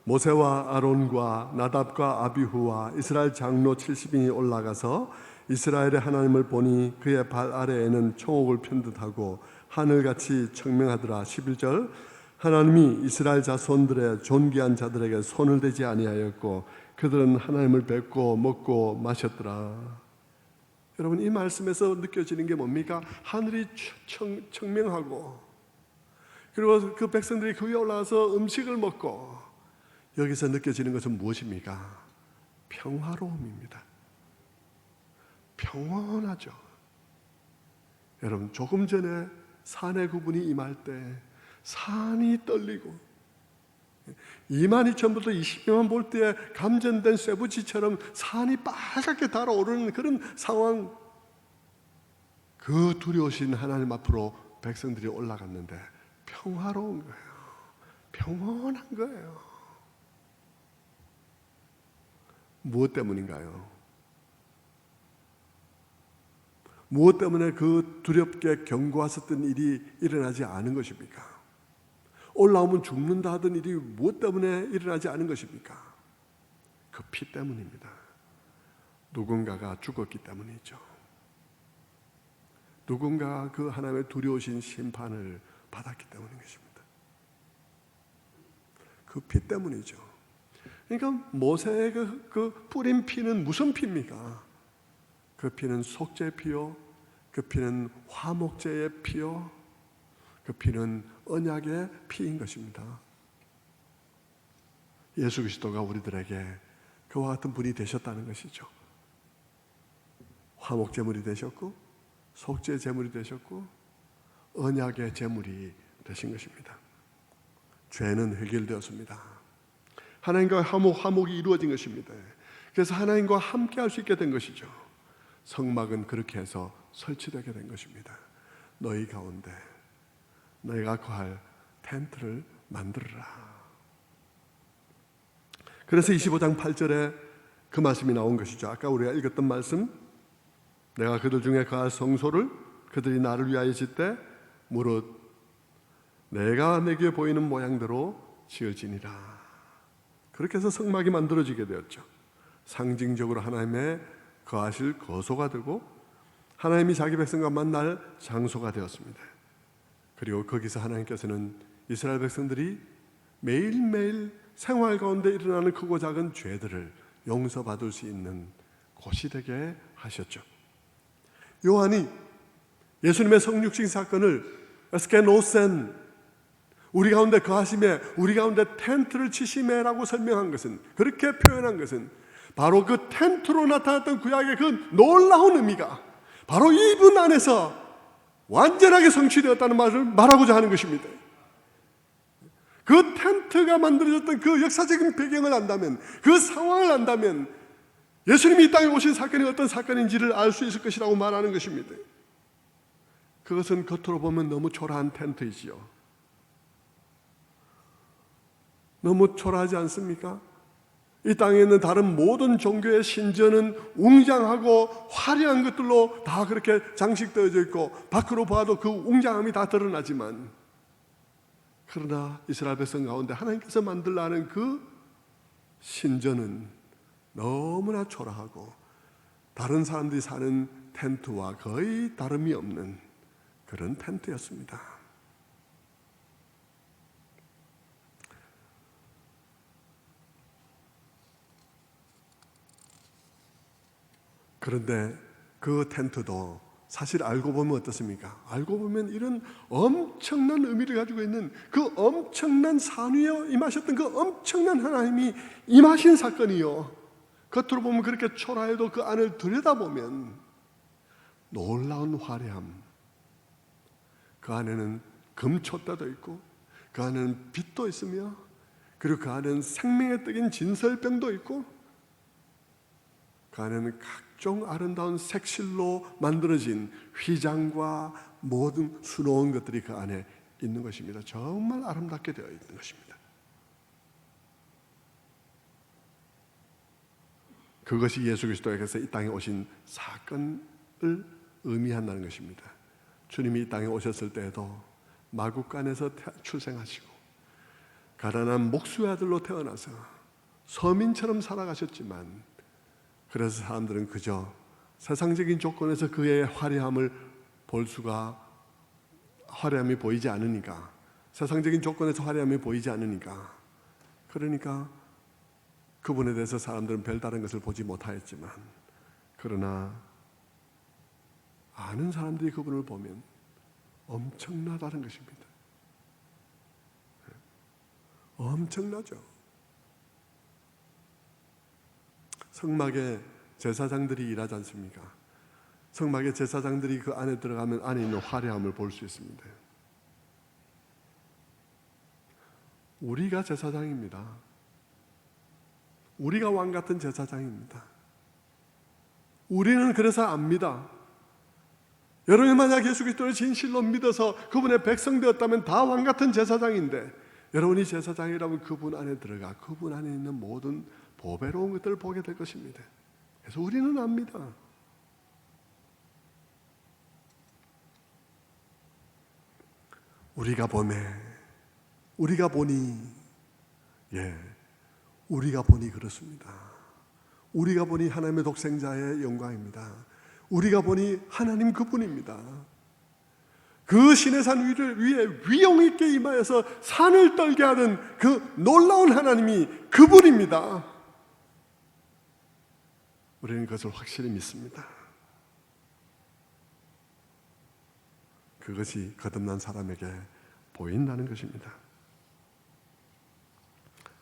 모세와 아론과 나답과 아비후와 이스라엘 장로 70인이 올라가서 이스라엘의 하나님을 보니 그의 발 아래에는 총옥을 편 듯하고 하늘같이 청명하더라. 11절. 하나님이 이스라엘 자손들의 존귀한 자들에게 손을 대지 아니하였고 그들은 하나님을 뵙고 먹고 마셨더라. 여러분, 이 말씀에서 느껴지는 게 뭡니까? 하늘이 청명하고 그리고 그 백성들이 그 위에 올라가서 음식을 먹고 여기서 느껴지는 것은 무엇입니까? 평화로움입니다. 평온하죠. 여러분, 조금 전에 산의 구분이 임할 때 산이 떨리고 22,000부터 22만 볼트의 감전된 쇠붙이처럼 산이 빨갛게 달아오르는 그런 상황, 그 두려우신 하나님 앞으로 백성들이 올라갔는데 평화로운 거예요. 평온한 거예요. 무엇 때문인가요? 무엇 때문에 그 두렵게 경고하셨던 일이 일어나지 않은 것입니까? 올라오면 죽는다 하던 일이 무엇 때문에 일어나지 않은 것입니까? 그 피 때문입니다. 누군가가 죽었기 때문이죠. 누군가가 그 하나님의 두려우신 심판을 받았기 때문인 것입니다. 그 피 때문이죠. 그러니까 모세의 그 뿌린 피는 무슨 피입니까? 그 피는 속죄의 피요, 그 피는 화목제의 피요, 그 피는 언약의 피인 것입니다. 예수 그리스도가 우리들에게 그와 같은 분이 되셨다는 것이죠. 화목제물이 되셨고 속죄 제물이 되셨고 언약의 제물이 되신 것입니다. 죄는 해결되었습니다. 하나님과 화목이 이루어진 것입니다. 그래서 하나님과 함께 할 수 있게 된 것이죠. 성막은 그렇게 해서 설치되게 된 것입니다. 너희 가운데 너희가 거할 텐트를 만들어라. 그래서 25장 8절에 그 말씀이 나온 것이죠. 아까 우리가 읽었던 말씀, 내가 그들 중에 거할 성소를 그들이 나를 위하여 짓되 무릇 내가 내게 보이는 모양대로 지을지니라. 그렇게 해서 성막이 만들어지게 되었죠. 상징적으로 하나님의 거하실 거소가 되고 하나님이 자기 백성과 만날 장소가 되었습니다. 그리고 거기서 하나님께서는 이스라엘 백성들이 매일매일 생활 가운데 일어나는 크고 작은 죄들을 용서받을 수 있는 곳이 되게 하셨죠. 요한이 예수님의 성육신 사건을 에스케노센, 우리 가운데 거하심에, 우리 가운데 텐트를 치심에라고 설명한 것은, 그렇게 표현한 것은 바로 그 텐트로 나타났던 구약의 그 놀라운 의미가 바로 이분 안에서 완전하게 성취되었다는 말을 말하고자 하는 것입니다. 그 텐트가 만들어졌던 그 역사적인 배경을 안다면, 그 상황을 안다면 예수님이 이 땅에 오신 사건이 어떤 사건인지를 알 수 있을 것이라고 말하는 것입니다. 그것은 겉으로 보면 너무 초라한 텐트이지요. 너무 초라하지 않습니까? 이 땅에 있는 다른 모든 종교의 신전은 웅장하고 화려한 것들로 다 그렇게 장식되어져 있고 밖으로 봐도 그 웅장함이 다 드러나지만, 그러나 이스라엘 백성 가운데 하나님께서 만들라 하는 그 신전은 너무나 초라하고 다른 사람들이 사는 텐트와 거의 다름이 없는 그런 텐트였습니다. 그런데 그 텐트도 사실 알고 보면 어떻습니까? 알고 보면 이런 엄청난 의미를 가지고 있는 그 엄청난 산위에 임하셨던 그 엄청난 하나님이 임하신 사건이요, 겉으로 보면 그렇게 초라해도 그 안을 들여다보면 놀라운 화려함, 그 안에는 금촛대도 있고 그 안에는 빛도 있으며 그리고 그 안에는 생명의 떡인 진설병도 있고 그 안에는 각종 아름다운 색실로 만들어진 휘장과 모든 수놓은 것들이 그 안에 있는 것입니다. 정말 아름답게 되어 있는 것입니다. 그것이 예수 그리스도께서 이 땅에 오신 사건을 의미한다는 것입니다. 주님이 이 땅에 오셨을 때에도 마구간에서 출생하시고 가난한 목수의 아들로 태어나서 서민처럼 살아가셨지만, 그래서 사람들은 그저 세상적인 조건에서 그의 화려함을 볼 수가, 화려함이 보이지 않으니까, 세상적인 조건에서 화려함이 보이지 않으니까, 그러니까 그분에 대해서 사람들은 별다른 것을 보지 못하였지만, 그러나 아는 사람들이 그분을 보면 엄청나다는 것입니다. 엄청나죠. 성막에 제사장들이 일하지 않습니까? 성막에 제사장들이 그 안에 들어가면 안에 있는 화려함을 볼 수 있습니다. 우리가 제사장입니다. 우리가 왕 같은 제사장입니다. 우리는 그래서 압니다. 여러분이 만약 예수 그리스도를 진실로 믿어서 그분의 백성 되었다면 다 왕 같은 제사장인데, 여러분이 제사장이라면 그분 안에 들어가 그분 안에 있는 모든 보배로운 것들을 보게 될 것입니다. 그래서 우리는 압니다. 우리가 보매, 우리가 보니, 우리가 보니 그렇습니다. 우리가 보니 하나님의 독생자의 영광입니다. 우리가 보니 하나님 그분입니다. 그 신의 산 위에 위엄 있게 임하여서 산을 떨게 하는 그 놀라운 하나님이 그분입니다. 우리는 그것을 확실히 믿습니다. 그것이 거듭난 사람에게 보인다는 것입니다.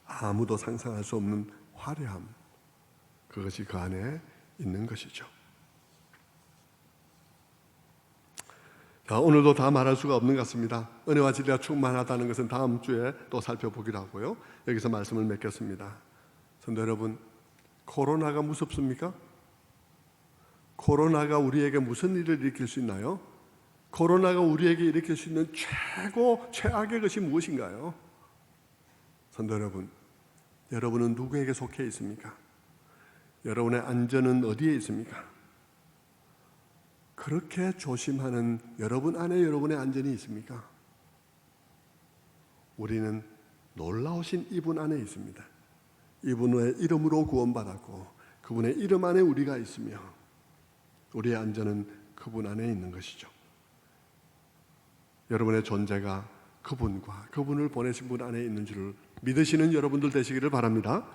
아무도 상상할 수 없는 화려함, 그것이 그 안에 있는 것이죠. 자, 오늘도 다 말할 수가 없는 것 같습니다. 은혜와 진리가 충만하다는 것은 다음 주에 또 살펴보기로 하고요. 여기서 말씀을 맺겠습니다. 성도 여러분, 코로나가 무섭습니까? 코로나가 우리에게 무슨 일을 일으킬 수 있나요? 코로나가 우리에게 일으킬 수 있는 최악의 것이 무엇인가요? 성도 여러분, 여러분은 누구에게 속해 있습니까? 여러분의 안전은 어디에 있습니까? 그렇게 조심하는 여러분 안에 여러분의 안전이 있습니까? 우리는 놀라우신 이분 안에 있습니다. 이분의 이름으로 구원받았고 그분의 이름 안에 우리가 있으며 우리의 안전은 그분 안에 있는 것이죠. 여러분의 존재가 그분과 그분을 보내신 분 안에 있는 줄을 믿으시는 여러분들 되시기를 바랍니다.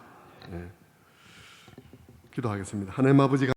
기도하겠습니다. 하나님 아버지